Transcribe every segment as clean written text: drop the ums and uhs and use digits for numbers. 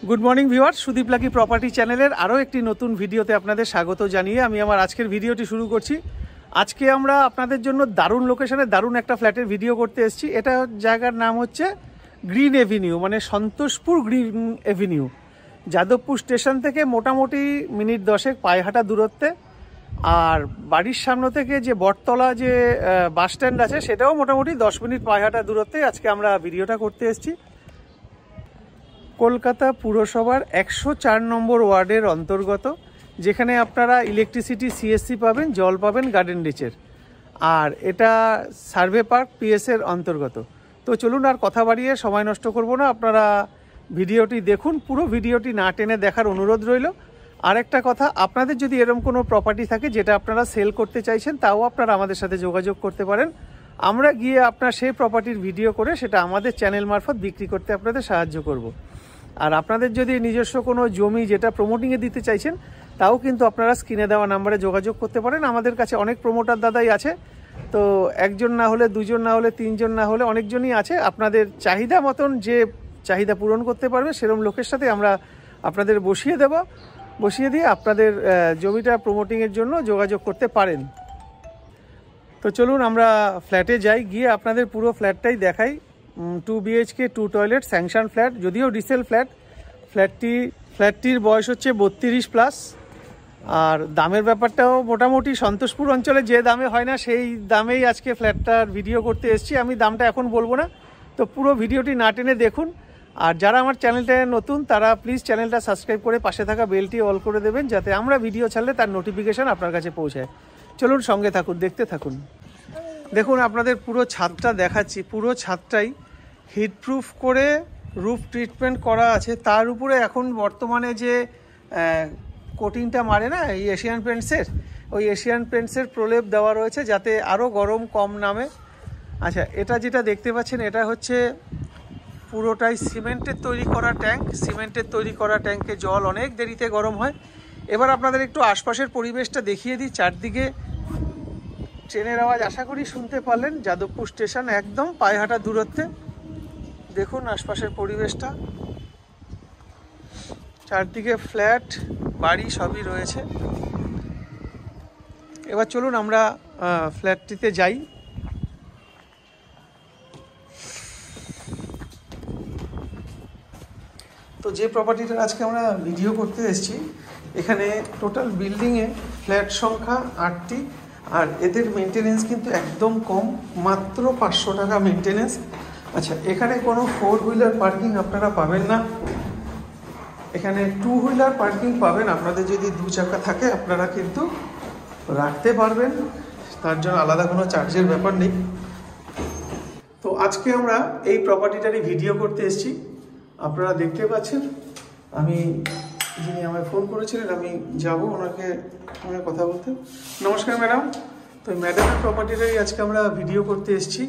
Good morning viewers, Sudip lucky property চ্যানেলের আরও একটি নতুন ভিডিওতে আপনাদের স্বাগত জানিয়ে আমি আমার আজকের ভিডিওটি শুরু করছি। আজকে আমরা আপনাদের জন্য দারুণ লোকেশনে দারুণ একটা ফ্ল্যাটের ভিডিও করতে এসেছি। এটা জায়গার নাম হচ্ছে গ্রিন এভিনিউ, মানে Santoshpur green Avenue. Jadavpur station থেকে মোটামুটি মিনিট 10 পায়ে হাঁটা দূরত্বে। আর বাড়ির সামনে থেকে যে বটতলা যে বাস স্ট্যান্ড আছে সেটাও মোটামুটি 10 মিনিট পায়ে হাঁটা দূরত্বে আজকে আমরা ভিডিওটা করতে এসেছি। কলকাতা পুরসভার 104 নম্বর ওয়ার্ডের অন্তর্গত, যেখানে আপনারা ইলেকট্রিসিটি সিএসসি পাবেন, জল পাবেন গার্ডেন রিচের। আর এটা সার্ভে পার্ক পিএসের অন্তর্গত। তো চলুন আর কথা বাড়িয়ে সময় নষ্ট করব না, আপনারা ভিডিওটি দেখুন। পুরো ভিডিওটি না টেনে দেখার অনুরোধ রইল। আর একটা কথা, আপনাদের যদি এরকম কোনো প্রপার্টি থাকে যেটা আপনারা সেল করতে চাইছেন, তাও আপনারা আমাদের সাথে যোগাযোগ করতে পারেন। আমরা গিয়ে আপনার সেই প্রপার্টির ভিডিও করে সেটা আমাদের চ্যানেল মারফত বিক্রি করতে আপনাদের সাহায্য করব। আর আপনাদের যদি নিজস্ব কোনো জমি যেটা প্রমোটিংয়ে দিতে চাইছেন, তাও কিন্তু আপনারা স্ক্রিনে দেওয়া নাম্বারে যোগাযোগ করতে পারেন। আমাদের কাছে অনেক প্রমোটার দাদাই আছে, তো একজন না হলে, দুজন না হলে, তিনজন না হলে অনেকজনই আছে। আপনাদের চাহিদা মতন যে চাহিদা পূরণ করতে পারবে সেরকম লোকের সাথে আমরা আপনাদের বসিয়ে দিয়ে আপনাদের জমিটা প্রমোটিংয়ের জন্য যোগাযোগ করতে পারেন। তো চলুন আমরা ফ্ল্যাটে যাই, গিয়ে আপনাদের পুরো ফ্ল্যাটটাই দেখাই। 2 BHK 2 টয়লেট স্যাংশন ফ্ল্যাট, যদিও ডিসেল ফ্ল্যাট। ফ্ল্যাটটির বয়স হচ্ছে 32+। আর দামের ব্যাপারটাও মোটামুটি সন্তোষপুর অঞ্চলে যে দামে হয় না সেই দামেই আজকে ফ্ল্যাটটার ভিডিও করতে এসেছি। আমি দামটা এখন বলবো না, তো পুরো ভিডিওটি না টেনে দেখুন। আর যারা আমার চ্যানেলটা নতুন তারা প্লিজ চ্যানেলটা সাবস্ক্রাইব করে পাশে থাকা বেলটি অল করে দেবেন, যাতে আমরা ভিডিও ছাড়লে তার নোটিফিকেশান আপনার কাছে পৌঁছায়। চলুন সঙ্গে থাকুন, দেখতে থাকুন। দেখুন আপনাদের পুরো ছাদটা দেখাচ্ছি। পুরো ছাদটাই হিটপ্রুফ করে রুফ ট্রিটমেন্ট করা আছে। তার উপরে এখন বর্তমানে যে কোটিংটা মারে না এই এশিয়ান পেন্টসের, ওই এশিয়ান পেন্টসের প্রলেপ দেওয়া রয়েছে যাতে আরও গরম কম নামে। আচ্ছা, এটা যেটা দেখতে পাচ্ছেন এটা হচ্ছে পুরোটাই সিমেন্টের তৈরি করা ট্যাঙ্ক। সিমেন্টের তৈরি করা ট্যাঙ্কে জল অনেক দেরিতে গরম হয়। এবার আপনাদের একটু আশপাশের পরিবেশটা দেখিয়ে দিই। চারদিকে ট্রেনের আওয়াজ আশা করি শুনতে পারলেন। যাদবপুর স্টেশন একদম পায়ে হাঁটা দূরত্বে। দেখুন আশপাশের পরিবেশটা, চারদিকে ফ্ল্যাট বাড়ি সবই রয়েছে। এবার চলুন আমরা ফ্ল্যাটটিতে যাই। তো যে প্রপার্টিটা আজকে আমরা ভিডিও করতে এসেছি, এখানে টোটাল বিল্ডিংয়ে ফ্ল্যাট সংখ্যা 8টি। আর এদের মেনটেনেন্স কিন্তু একদম কম, মাত্র 500 টাকা মেনটেনেন্স। আচ্ছা, এখানে কোনো 4 হুইলার পার্কিং আপনারা পাবেন না। এখানে 2 হুইলার পার্কিং পাবেন। আপনাদের যদি 2 চাকা থাকে আপনারা কিন্তু রাখতে পারবেন, তার জন্য আলাদা কোনো চার্জের ব্যাপার নেই। তো আজকে আমরা এই প্রপার্টিটারই ভিডিও করতে এসেছি। আপনারা দেখতে পাচ্ছেন আমি, যিনি আমায় ফোন করেছিলেন, আমি যাব ওনাকে কথা বলতে। নমস্কার ম্যাডাম। তো ম্যাডামের প্রপার্টিটাই আজকে আমরা ভিডিও করতে এসেছি।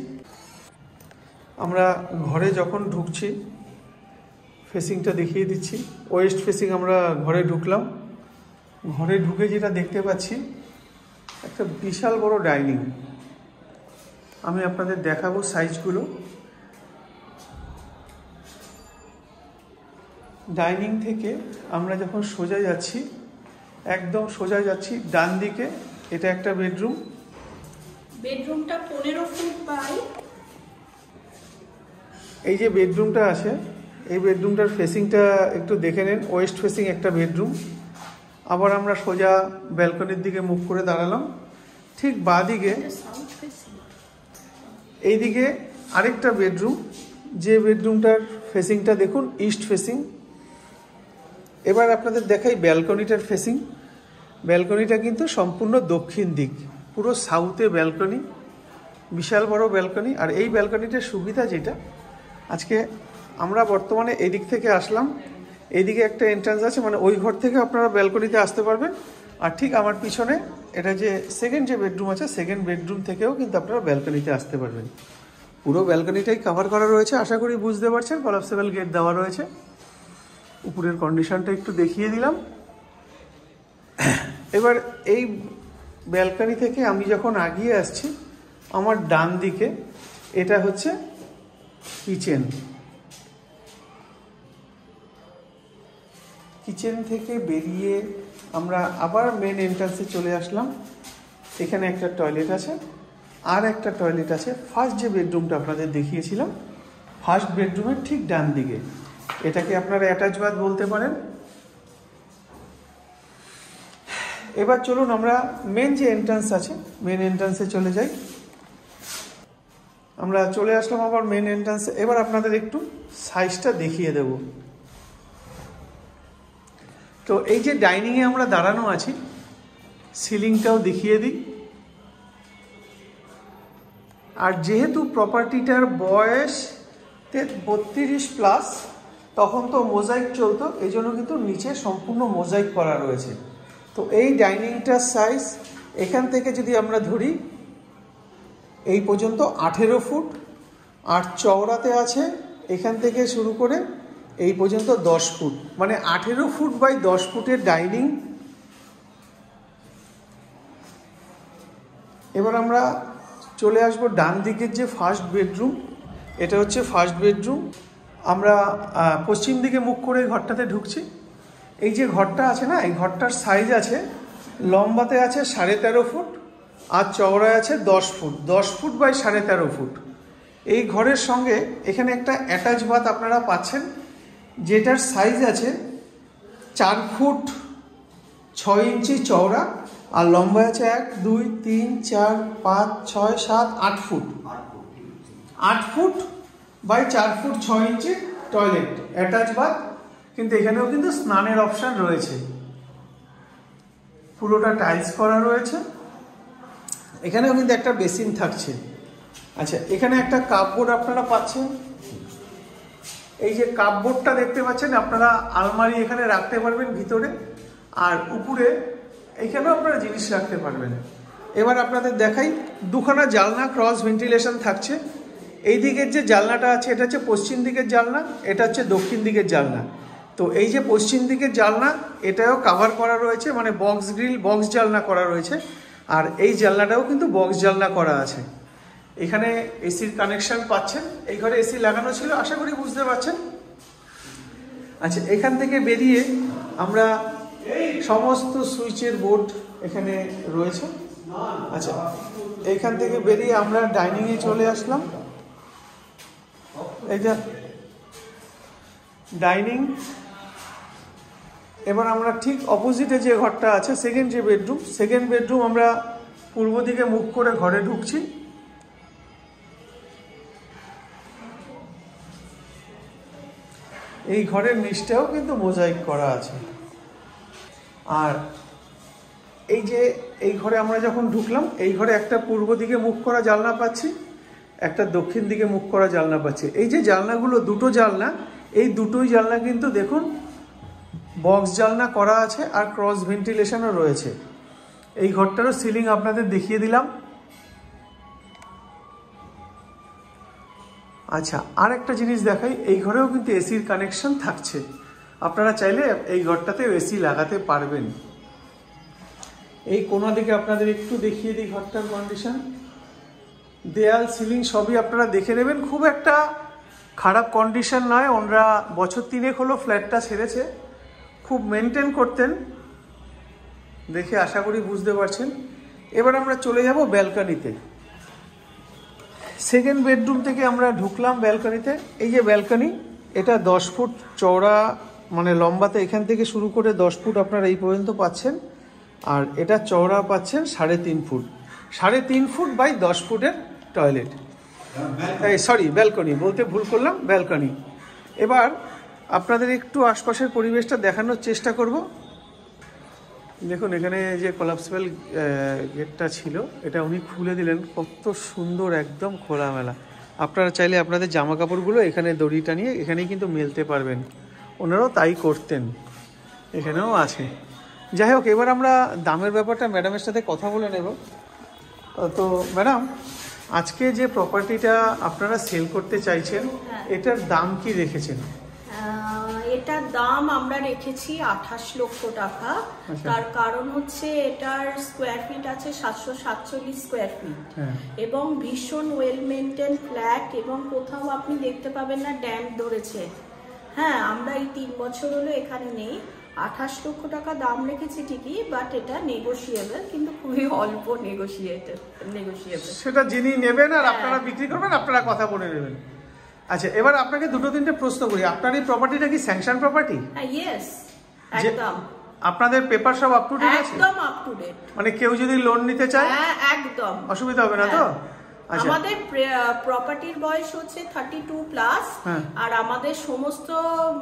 আমরা ঘরে যখন ঢুকছি ফেসিংটা দেখিয়ে দিচ্ছি। ওয়েস্ট ফেসিং আমরা ঘরে ঢুকলাম। ঘরে ঢুকে যেটা দেখতে পাচ্ছি একটা বিশাল বড় ডাইনিং। আমি আপনাদের দেখাবো সাইজগুলো। ডাইনিং থেকে আমরা যখন সোজা যাচ্ছি, একদম সোজা যাচ্ছি ডান দিকে, এটা একটা বেডরুম। বেডরুমটা 15 ফুট বাই। এই যে বেডরুমটা আছে, এই বেডরুমটার ফেসিংটা একটু দেখে নেন। ওয়েস্ট ফেসিং একটা বেডরুম। আবার আমরা সোজা ব্যালকনির দিকে মুখ করে দাঁড়ালাম। ঠিক বাঁ দিকে এইদিকে আরেকটা বেডরুম, যে বেডরুমটার ফেসিংটা দেখুন ইস্ট ফেসিং। এবার আপনাদের দেখাই ব্যালকনিটার ফেসিং। ব্যালকনিটা কিন্তু সম্পূর্ণ দক্ষিণ দিক, পুরো সাউথে ব্যালকনি, বিশাল বড় ব্যালকনি। আর এই ব্যালকনিটার সুবিধা যেটা, আজকে আমরা বর্তমানে এই দিক থেকে আসলাম, এইদিকে একটা এন্ট্রান্স আছে, মানে ওই ঘর থেকে আপনারা ব্যালকনিতে আসতে পারবেন। আর ঠিক আমার পিছনে এটা যে সেকেন্ড যে বেডরুম আছে, সেকেন্ড বেডরুম থেকেও কিন্তু আপনারা ব্যালকনিতে আসতে পারবেন। পুরো ব্যালকনিটাই কভার করা রয়েছে, আশা করি বুঝতে পারছেন। কলাপসেবল গেট দেওয়া রয়েছে। উপরের কন্ডিশনটা একটু দেখিয়ে দিলাম। এবার এই ব্যালকনি থেকে আমি যখন আগিয়ে আসছি, আমার ডান দিকে এটা হচ্ছে কিচেন। কিচেন থেকে বেরিয়ে আমরা আবার মেন এন্ট্রান্সে চলে আসলাম। এখানে একটা টয়লেট আছে, আর একটা টয়লেট আছে ফার্স্ট যে বেডরুমটা আপনাদের দেখিয়েছিলাম, ফার্স্ট বেডরুমের ঠিক ডান দিকে। এটাকে আপনারা অ্যাটাচ বাথ বলতে পারেন। এবার চলুন আমরা মেন যে এন্ট্রান্স আছে, মেন এন্ট্রান্সে চলে যাই। আমরা চলে আসলাম আবার মেন এন্ট্রান্সে। এবার আপনাদের একটু সাইজটা দেখিয়ে দেব। তো এই যে ডাইনিংয়ে আমরা দাঁড়ানো আছি, সিলিংটাও দেখিয়ে দিই। আর যেহেতু প্রপার্টিটার বয়স 32+, তখন তো মোজাইক চলতো, এই জন্য কিন্তু নিচে সম্পূর্ণ মোজাইক করা রয়েছে। তো এই ডাইনিংটার সাইজ এখান থেকে যদি আমরা ধরি এই পর্যন্ত 18 ফুট, আর চওড়াতে আছে এখান থেকে শুরু করে এই পর্যন্ত 10 ফুট, মানে 18 ফুট বাই 10 ফুটের ডাইনিং। এবার আমরা চলে আসবো ডান দিকের যে ফার্স্ট বেডরুম। এটা হচ্ছে ফার্স্ট বেডরুম। আমরা পশ্চিম দিকে মুখ করে ঘরটাতে ঢুকছি। এই যে ঘরটা আছে না, এই ঘরটার সাইজ আছে, লম্বাতে আছে 13.5 ফুট, আর চওড়ায় আছে 10 ফুট, 10 ফুট বাই 13.5 ফুট। এই ঘরের সঙ্গে এখানে একটা অ্যাটাচ বাথ আপনারা পাচ্ছেন, যেটার সাইজ আছে 4 ফুট 6 ইঞ্চি চওড়া, আর লম্বা আছে 1 2 3 4 5 6 7 8 feet, 8 feet by 4 feet 6 inch toilet attach bath. কিন্তু এখানেও কিন্তু স্নানের অপশান রয়েছে, পুরোটা টাইলস করা রয়েছে। এখানেও কিন্তু একটা বেসিন থাকছে। আচ্ছা, এখানে একটা কাপবোর্ড আপনারা পাচ্ছেন। এই যে কাপবোর্ডটা দেখতে পাচ্ছেন, আপনারা আলমারি এখানে রাখতে পারবেন ভিতরে, আর উপরে এখানেও আপনারা জিনিস রাখতে পারবেন। এবার আপনাদের দেখাই, দুখানা জানলা ক্রস ভেন্টিলেশন থাকছে। এই দিকের যে জানলাটা আছে এটা হচ্ছে পশ্চিম দিকের জানলা, এটা হচ্ছে দক্ষিণ দিকের জানলা। তো এই যে পশ্চিম দিকের জানলা, এটাও কাভার করা রয়েছে, মানে বক্স গ্রিল, বক্স জানলা করা রয়েছে। আর এই জানলাটাও কিন্তু বক্স জানলা করা আছে। এখানে এসির কানেকশন পাচ্ছেন, এই ঘরে এসি লাগানো ছিল, আশা করি বুঝতে পারছেন। আচ্ছা, এখান থেকে বেরিয়ে আমরা সমস্ত সুইচের বোর্ড এখানে রয়েছে। আচ্ছা, এখান থেকে বেরিয়ে আমরা ডাইনিংয়ে চলে আসলাম। এই যে ডাইনিং। এবার আমরা ঠিক অপোজিটে যে ঘরটা আছে, সেকেন্ড যে বেডরুম, সেকেন্ড বেডরুম আমরা পূর্ব দিকে মুখ করে ঘরে ঢুকছি। এই ঘরের নিচটাও কিন্তু মোজাইক করা আছে। আর এই যে এই ঘরে আমরা যখন ঢুকলাম, এই ঘরে একটা পূর্ব দিকে মুখ করা জানলা পাচ্ছি, একটা দক্ষিণ দিকে মুখ করা জানলা পাচ্ছি। এই যে জানলাগুলো, দুটো জানলা, এই দুটোই জানলা কিন্তু দেখুন বক্স জানলা করা আছে, আর ক্রস ভেন্টিলেশনও রয়েছে। এই ঘরটারও সিলিং আপনাদের দেখিয়ে দিলাম। আচ্ছা, আর একটা জিনিস দেখাই, এই ঘরেও কিন্তু এসির কানেকশন থাকছে। আপনারা চাইলে এই ঘরটাতেও এসি লাগাতে পারবেন। এই কোণা দিকে আপনাদের একটু দেখিয়ে দিই ঘরটার কন্ডিশন। দেয়াল, সিলিং সবই আপনারা দেখে নেবেন, খুব একটা খারাপ কন্ডিশন নয়। ওনারা বছর 3 হলো ফ্ল্যাটটা ছেড়েছে, খুব মেনটেন করতেন, দেখে আশা করি বুঝতে পারছেন। এবার আমরা চলে যাব ব্যালকনিতে। সেকেন্ড বেডরুম থেকে আমরা ঢুকলাম ব্যালকনিতে। এই যে ব্যালকনি, এটা 10 ফুট চওড়া, মানে লম্বাতে এখান থেকে শুরু করে 10 ফুট আপনারা এই পর্যন্ত পাচ্ছেন, আর এটা চওড়া পাচ্ছেন 3.5 ফুট, 3.5 ফুট বাই 10 ফুটের টয়লেট, সরি ব্যালকনি বলতে ভুল করলাম, ব্যালকনি। এবার আপনাদের একটু আশপাশের পরিবেশটা দেখানোর চেষ্টা করব। দেখুন, এখানে যে কোলাপসিবল গেটটা ছিল, এটা উনি খুলে দিলেন, কত সুন্দর, একদম খোলামেলা। আপনারা চাইলে আপনাদের জামা কাপড়গুলো এখানে দড়ি টানিয়ে এখানেই কিন্তু মেলতে পারবেন। ওনারাও তাই করতেন, এখানেও আছে। যাই হোক, এবার আমরা দামের ব্যাপারটা ম্যাডামের সাথে কথা বলে নেব। তো ম্যাডাম, আজকে যে প্রপার্টিটা আপনারা সেল করতে চাইছেন, এটার দাম কি রেখেছেন? এটার দাম আমরা রেখেছি 28 লক্ষ টাকা। তার কারণ হচ্ছে এটার স্কোয়ার ফিট আছে 747 স্কোয়ার ফিট, এবং ভীষণ ওয়েল মেনটেন ফ্ল্যাট, এবং কোথাও আপনি দেখতে পাবেন না ড্যাম্প ধরেছে। হ্যাঁ, আমরা এই 3 বছর হলো এখানে নেই, 28 লক্ষ টাকা দাম রেখেছি ঠিকই, বাট এটা নেগোশিয়েবল, কিন্তু খুবই অল্প নেগোশিয়েবল। সেটা যিনি নেবেন আর আপনারা বিক্রি করবেন, আপনারা কথা বলে নেবেন। আচ্ছা, এবার আপনাকে দুটো তিনটে প্রশ্ন করি। আপনার এই প্রপার্টিটা কি স্যাংশন প্রপার্টি? ইয়েস, একদম। আপনাদের পেপার সব আপ টু ডেট আছে? একদম আপ টু ডেট। মানে কেউ যদি লোন নিতে চায় একদম অসুবিধা হবে না তো? আমাদের প্রপার্টির বয়স হচ্ছে 32+, আর আমাদের সমস্ত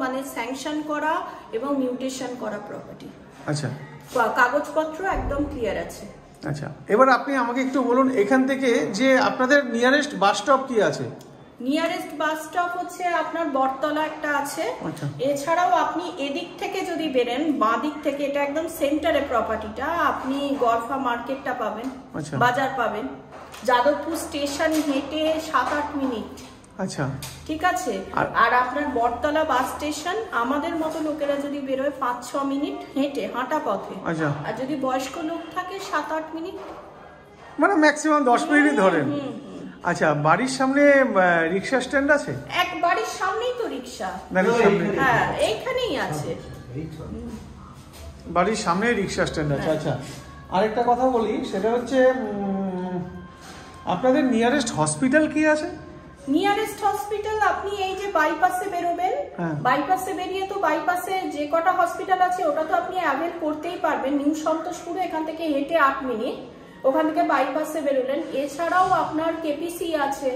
মানে স্যাংশন করা এবং মিউটেশন করা প্রপার্টি। আচ্ছা, কাগজপত্র একদম ক্লিয়ার আছে। আচ্ছা, এবার আপনি আমাকে একটু বলুন এখান থেকে যে আপনাদের নিয়ারেস্ট বাস স্টপ কি আছে? নিয়ারেস্ট বাস স্টপ হচ্ছে আপনার বটতলা একটা আছে। এছাড়াও আপনি এদিক থেকে যদি বেরেন, বাঁ দিক থেকে, এটা একদম সেন্টারে প্রপার্টিটা, আপনি গরফা মার্কেটটা পাবেন, বাজার পাবেন। যাদবপুর স্টেশন হেঁটে 7-8 মিনিট। আচ্ছা, ঠিক আছে। আর আপনার বটতলা বাস স্টেশন আমাদের মতো লোকেরা যদি বেরোয় 5-6 মিনিট হেঁটে, হাঁটা পথে। আর যদি বয়স্ক লোক থাকে 7-8 মিনিট, মানে ম্যাক্সিমাম 10 মিনিট ধরেন। আচ্ছা, বাড়ির সামনে রিক্সা স্ট্যান্ড আছে? এক বাড়ির সামনেই তো রিক্সা, হ্যাঁ এইখানেই আছে, বাড়ির সামনে রিক্সা স্ট্যান্ড আছে। আচ্ছা, আরেকটা কথা বলি, সেটা হচ্ছে আপনাদের নিয়ারেস্ট হসপিটাল কি আছে? নিয়ারেস্ট হসপিটাল আপনি এই যে বাইপাসে বেরোবেন, বাইপাসে বেরিয়ে তো বাইপাসে যে কটা হসপিটাল আছে ওটা তো আপনি অ্যাভেল করতেই পারবেন। নিউ সন্তোষপুর এখান থেকে হেঁটে 8 মিনিট, ওখান থেকে বাইপাসে বেরোলেন। এছাড়াও আপনার কেপিসি আছে।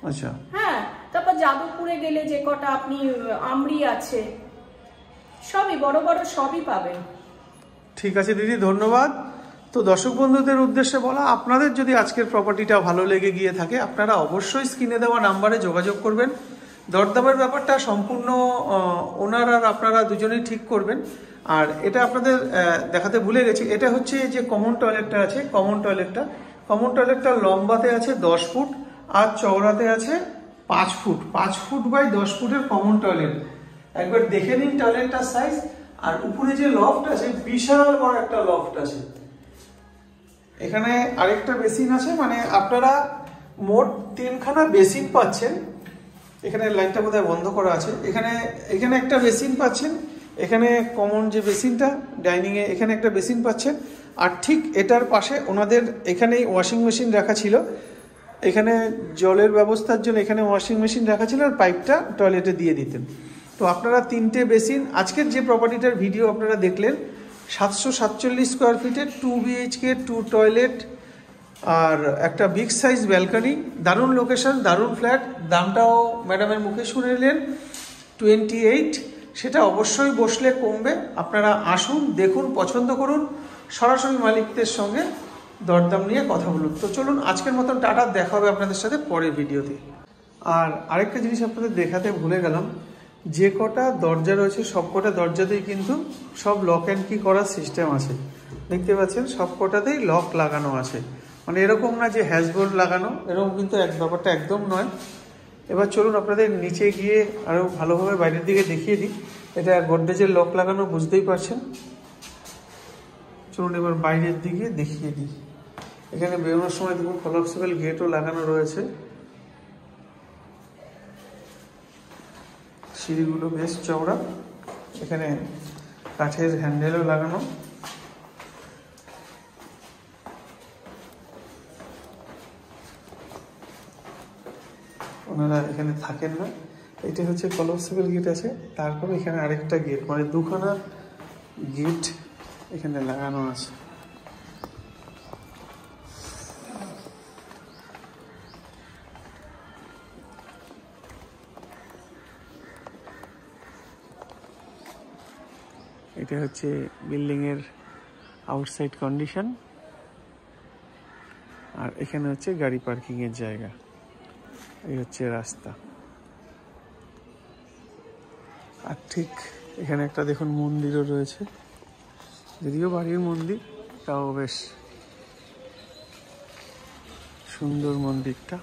আচ্ছা, হ্যাঁ, তারপর যাদবপুরে গেলে যে কটা আপনি আমরি আছে, সবই বড় বড় সবই পাবেন। ঠিক আছে দিদি, ধন্যবাদ। তো দর্শক বন্ধুদের উদ্দেশ্যে বলা, আপনাদের যদি আজকের প্রপার্টিটা ভালো লেগে গিয়ে থাকে, আপনারা অবশ্যই স্ক্রিনে দেওয়া নাম্বারে যোগাযোগ করবেন। দরদামের ব্যাপারটা সম্পূর্ণ ওনার আর আপনারা দুজনেই ঠিক করবেন। আর এটা আপনাদের দেখাতে ভুলে গেছি, এটা হচ্ছে যে কমন টয়লেটটা আছে, কমন টয়লেটটা লম্বাতে আছে 10 ফুট আর চওড়াতে আছে 5 ফুট। 5 ফুট বাই 10 ফুটের কমন টয়লেট। একবার দেখে নিন টয়লেটটার সাইজ। আর উপরে যে লফট আছে, বিশাল বড় একটা লফট আছে। এখানে আরেকটা বেসিন আছে, মানে আপনারা মোট 3খানা বেসিন পাচ্ছেন। এখানে লাইনটা বোধহয় বন্ধ করা আছে। এখানে একটা বেসিন পাচ্ছেন, এখানে কমন যে বেসিনটা ডাইনিংয়ে, এখানে একটা বেসিন পাচ্ছেন। আর ঠিক এটার পাশে ওনাদের এখানেই ওয়াশিং মেশিন রাখা ছিল, এখানে জলের ব্যবস্থার জন্য এখানে ওয়াশিং মেশিন রাখা ছিল, আর পাইপটা টয়লেটে দিয়ে দিতেন। তো আপনারা 3টে বেসিন, আজকের যে প্রপার্টিটার ভিডিও আপনারা দেখলেন, 747 স্কোয়ার ফিটের 2 BHK 2 টয়লেট আর একটা বিগ সাইজ ব্যালকনি, দারুণ লোকেশন, দারুণ ফ্ল্যাট। দামটাও ম্যাডামের মুখে শুনে নিলেন 28। সেটা অবশ্যই বসলে কমবে। আপনারা আসুন, দেখুন, পছন্দ করুন, সরাসরি মালিকদের সঙ্গে দরদাম নিয়ে কথা বলুন। তো চলুন, আজকের মতন টাটা, দেখা হবে আপনাদের সাথে পরের ভিডিওতে। আর আরেকটা জিনিস আপনাদের দেখাতে ভুলে গেলাম, যে কটা দরজা রয়েছে সব কটা দরজাতেই কিন্তু সব লক অ্যান্ড কি করার সিস্টেম আছে। দেখতে পাচ্ছেন সব কটাতেই লক লাগানো আছে, মানে এরকম না যে হ্যাশবোর্ড লাগানো, এরকম কিন্তু ব্যাপারটা একদম নয়। এবার চলুন আপনাদের নিচে গিয়ে আরও ভালোভাবে বাইরের দিকে দেখিয়ে দিই। এটা গোদরেজের লক লাগানো, বুঝতেই পারছেন। চলুন এবার বাইরের দিকে দেখিয়ে দিই। এখানে বেরোনোর সময় দেখুন কলাপসিবল গেটও লাগানো রয়েছে। সিঁড়িগুলো বেশ চওড়া, এখানে কাঠের হ্যান্ডেলও লাগানো। ওনারা এখানে থাকেন না। এটা হচ্ছে কলাপসিবল গেট আছে, তারপরে এখানে আরেকটা গেট, মানে 2খানা গেট এখানে লাগানো আছে। এটা হচ্ছে বিল্ডিংয়ের আউটসাইড কন্ডিশন। আর এখানে হচ্ছে গাড়ি পার্কিংয়ের জায়গা, এই হচ্ছে রাস্তা। আর ঠিক এখানে একটা দেখুন মন্দিরও রয়েছে, যদিও বাড়ির মন্দির, তাও বেশ সুন্দর মন্দিরটা।